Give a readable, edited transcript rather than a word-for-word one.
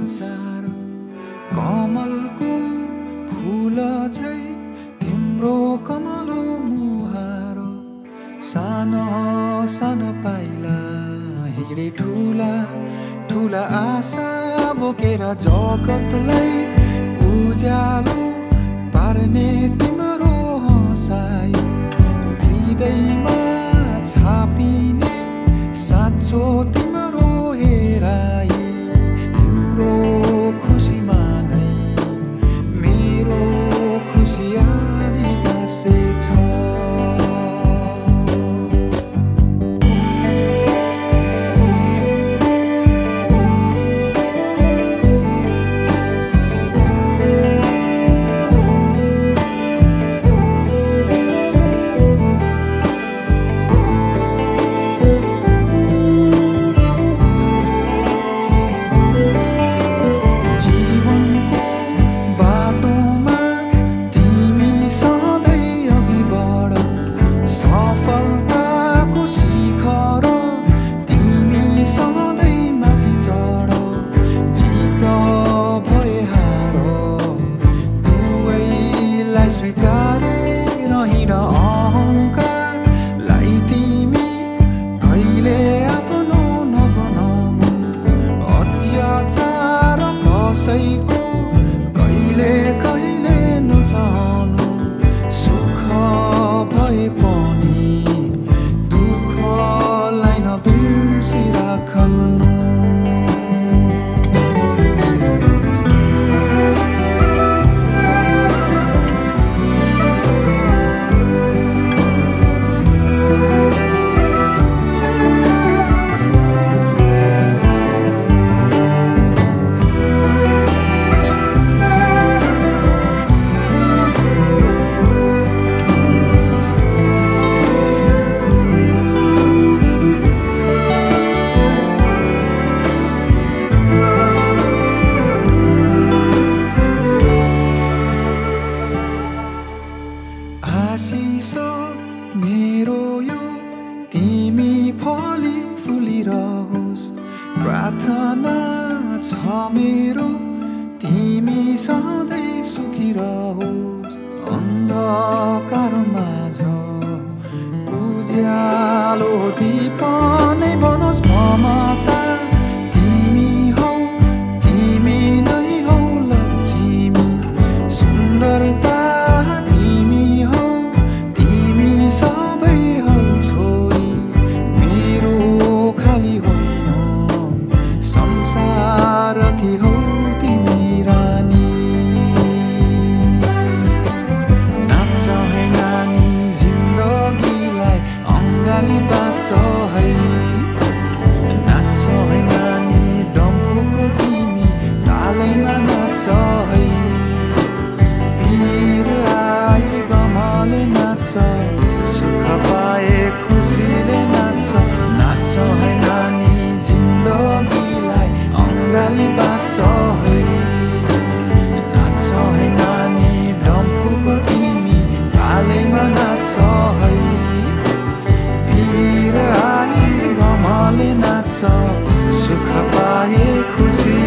सार कमलको फूल झै तिम्रो कमलो मुहार सानो सानो पाइला हिँडे ठुला ठुला आशा बोकेर जगतलाई उज्यालो पार्ने तिम्रो हँसाइ हृदयमा छापिने साँचो तिम्रो हेराइ तिम्रो खुसीमा नै मेरो खुसी आनी गाँसेछ स्वीकारेर हिँड अहङ्कारलाई तिमी कहिले आफ्नो नबनाउनु अत्याचार कसैको कहिले कहिले नसहनु सुख भए पनि दुःखलाई नबिर्सिराख्नु आशिष मेरो यो तिमी फली फुलिरहोस् प्रार्थना छ मेरो तिमी सधैँ सुखी रहोस् अन्धकार माझ उज्यालो दीप नै बनोस् ममता तिमी हौ तिमी नै हौ लक्ष्मी सुन्दरता सुख पाए खुसीले नाच्छ नाच्छ है नानी जिन्दगीलाई अङ्गाली बाँच्छ है नाच्छ है नानी डम्फुको तिमी तालैमा नाच्छ है भिर आए घमले नाच्छ सुख पाए खुसी